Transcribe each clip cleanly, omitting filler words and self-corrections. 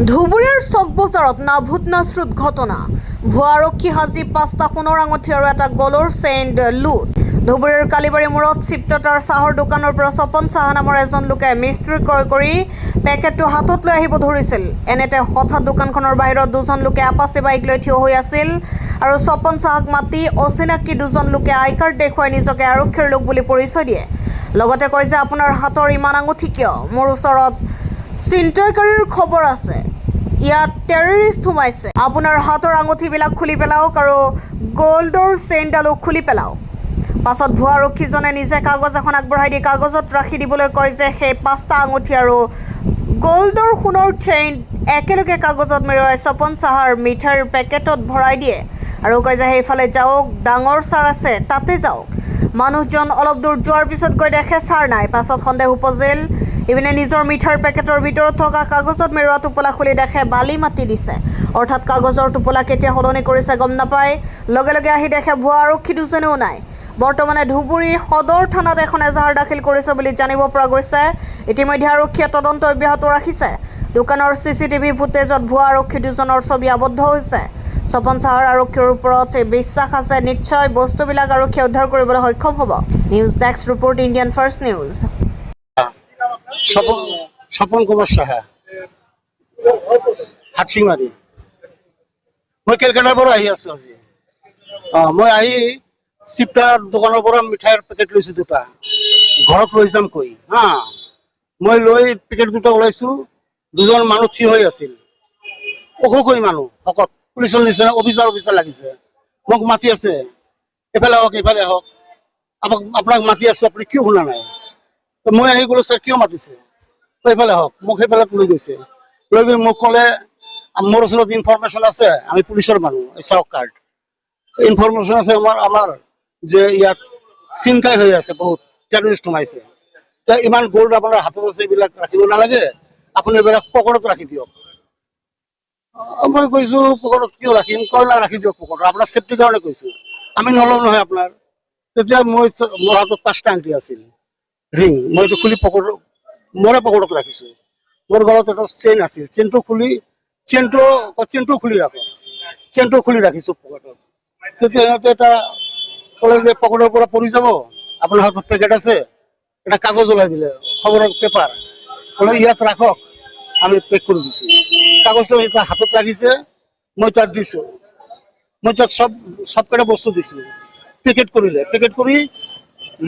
ধুবুৰীৰ চক বজাৰত নাভূত নাশ্ৰুত ঘটনা। ভুৱা আৰক্ষী সাজি 5টা সোণৰ আঙঠি আৰু এটা গলৰ চেইন লুট। ধুবুৰীৰ কালিবাৰী মূৰত চিপ্ততাৰ চাহৰ দোকানৰ পৰা স্বপন চাহা নামৰ এজন লোকে মিস্ত্ৰী ক্ৰয় কৰি পেকেটটো হাতত লৈ আহিব ধৰিছিল। এনেতে হঠাৎ দোকানখনৰ বাহিৰত দুজন লোকে আপাচি বাইক লৈ থিয় হৈ আছিল আৰু স্বপন চাহাক মাতি অচিনাকি দুজন লোকে আই কাৰ্ড দেখুৱাই নিজকে আৰক্ষীৰ লোক বুলি পৰিচয় দিয়ে। লগতে কয় যে আপোনাৰ হাতৰ ইমান আঙঠি কিয়? মোৰ ওচৰত ছিনতাইকাৰীৰ খবৰ আছে, ইয়াত টেৰৰিষ্ট সোমাইছে। আপোনাৰ হাতৰ আঙঠিবিলাক খুলি পেলাওক আৰু গোল্ডৰ চেইনডালো খুলি পেলাওক। পাছত ভুৱা আৰক্ষীজনে নিজে কাগজ এখন আগবঢ়াই দি কাগজত ৰাখি দিবলৈ কয় যে সেই 5টা আঙঠি আৰু গোল্ডৰ সোণৰ চেইন একেলগে কাগজত মেৰুৱাই স্বপন চাহাৰ মিঠাইৰ পেকেটত ভৰাই দিয়ে আৰু কয় যে সেইফালে যাওক, ডাঙৰ চাৰ আছে তাতে যাওক। মানুহজন অলপ দূৰ যোৱাৰ পিছত গৈ দেখে চাৰ নাই। পাছত সন্দেহ উপজিল। ইপিনে নিজৰ মিঠাইৰ পেকেটৰ ভিতৰত থকা কাগজত মেৰুৱা টোপোলা খুলি দেখে বালি মাতি দিছে, অৰ্থাৎ কাগজৰ টোপোলা কেতিয়া সলনি কৰিছে গম নাপায়। লগে লগে আহি দেখে ভুৱা আৰক্ষী দুজনেও নাই। বৰ্তমানে ধুবুৰী সদৰ থানাত এখন এজাহাৰ দাখিল কৰিছে বুলি জানিব পৰা গৈছে। ইতিমধ্যে আৰক্ষীয়ে তদন্ত অব্যাহত ৰাখিছে। দোকানৰ CCTV ফুটেজত ভুৱা আৰক্ষী দুজনৰ ছবি আবদ্ধ হৈছে। স্বপন চাহাৰ আৰক্ষীৰ ওপৰত বিশ্বাস আছে, নিশ্চয় বস্তুবিলাক আৰক্ষীয়ে উদ্ধাৰ কৰিবলৈ সক্ষম হ'ব। News desk report, Indian first news. Swapan Kumar Saha, Hatsingimari. মই কেলকাতাৰ পৰা আহি আছো আজি। মই আহি চিপ্তাৰ দোকানৰ পৰা মিঠাইৰ পেকেট লৈছো দুটা, ঘৰত লৈ যাম কৈ মই লৈ পেকেট দুটা ওলাইছো। দুজন মানুহ থিয় হৈ আছিল, অসুখী মানুহ, শকত, পুলিচৰ নিচিনা অফিচাৰ লাগিছে। মোক মাতি আছে, এফালে আহক এফালে আহক, আপোনাক মাতি আছো, আপুনি কিয় শুনা নাই? মই আহি গলো, ছাৰ কিয় মাতিছে? এইফালে আহক। মোক সেইফালে লৈ গৈছে। লৈ গৈ মোক ক'লে মোৰ ওচৰত ইনফৰমেশ্যন আছে, আমি পুলিচৰ মানুহ, চাওক কাৰ্ড ইনফৰমেশ্যন আছে আমাৰ যে ইয়াত চিন্তাই হৈ আছে, বহুত টেৰৰিষ্ট সোমাইছে। ইমান গোল্ড আপোনাৰ হাতত আছে, এইবিলাক ৰাখিব নালাগে, আপুনি এইবিলাক পকেটত ৰাখি দিয়ক। মই কৈছো পকেটত কিয় ৰাখিম? কয় না ৰাখি দিয়ক পকেটত, আপোনাৰ চেফটিৰ কাৰণে কৈছো, আমি নলওঁ নহয় আপোনাৰ। তেতিয়া মোৰ হাতত 5টা আংটি আছিল, ৰিং, মই এইটো খুলি মোৰে পকেটত ৰাখিছো। মোৰ গলত এটা চেইন আছিল, চেইনটো খুলি ৰাখো, চেইনটো খুলি ৰাখিছো পকেটত। তেতিয়া সিহঁতে এটা ক'লে যে পকেটৰ পৰা পৰি যাব, আপোনাৰ হাতত পেকেট আছে, এটা কাগজ ওলাই দিলে, খবৰৰ পেপাৰ, ক'লে ইয়াত ৰাখক, আমি পেক কৰি দিছো। কাগজটো এটা হাতত ৰাখিছে, মই তাত দিছো, মই তাত সবকেইটা বস্তু দিছো। পেকেট কৰিলে, পেকেট কৰি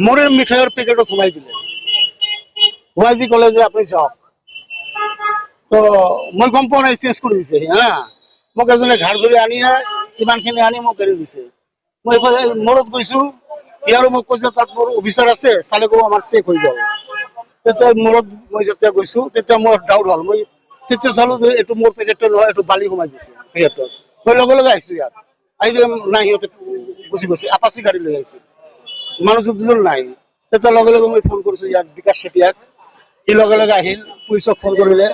মোৰে মিঠাইৰ পেকেটত সোমাই দিলে। সোমাই দি ক'লে যে আপুনি যাওক। তো মই গম পোৱা নাই, চেঞ্জ কৰি দিছে মোক এজনে ঘাৰ ধৰি আনি ইমানখিনি আনি মোক এৰি দিছে। মই এইফালে মূৰত গৈছো, ইয়াৰো মোক কৈছে তাত মোৰ অফিচাৰ আছে, চালে ক'ব আমাৰ চেক হৈ গ'ল। তেতিয়া মূৰত মই যেতিয়া গৈছো, তেতিয়া মোৰ ডাউট হ'ল। মই তেতিয়া চালো যে এইটো মোৰ পেকেটটো নহয়, এইটো বালি সোমাই দিছে পেকেটত। মই লগে লগে আহিছো ইয়াত, আহি নাই, সিহঁতে গুচি গৈছে, আপাচি গাড়ী লৈ আহিছে, মানুহ দুজন নাই। তেতিয়া লগে লগে মই ফোন কৰিছো ইয়াত বিকাশ চেতিয়াক, সি লগে লগে আহিল, পুলিচক ফোন কৰিলে,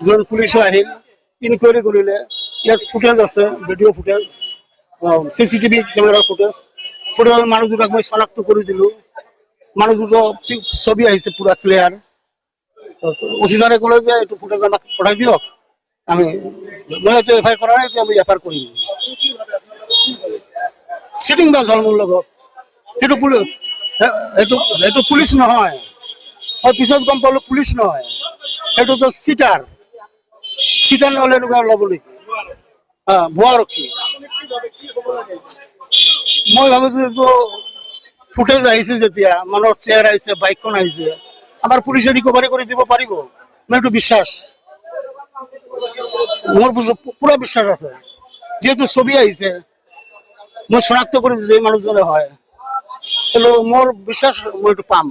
যোন পুলিচো আহিল, ইনকুৱাৰী কৰিলে। ইয়াত ফুটেজ আছে, ভিডিঅ' ফুটেজ, CCTV কেমেৰাৰ ফুটেজ মানুহ দুটাক মই শনাক্ত কৰি দিলো। মানুহ দুটো ছবি আহিছে পুৰা ক্লিয়াৰ। অফিচাৰে ক'লে যে এইটো ফুটেজ আমাক পঠাই দিয়ক, মই এইটো FIR কৰা নাই, এতিয়া আমি FIR কৰিম। চিটিং বাজ হ'ল মোৰ লগত, সেইটো পুলিচ নহয়। পিছত গম পালো পুলিচ নহয়, সেইটোতো চিটাৰ নহলে এনেকুৱা ল'ব নেকি? ভুৱা আৰক্ষী। মই ভাবিছো এইটো ফুটেজ আহিছে, যেতিয়া মানুহৰ চেয়াৰ আহিছে, বাইকখন আহিছে, আমাৰ পুলিচে ৰিকভাৰী কৰি দিব পাৰিব, মোৰ এইটো বিশ্বাস, মোৰ পুৰা বিশ্বাস আছে। যিহেতু ছবি আহিছে, মই শনাক্ত কৰি দিছো এই মানুহজনে হয়, মোৰ বিশ্বাস মই এইটো পাম।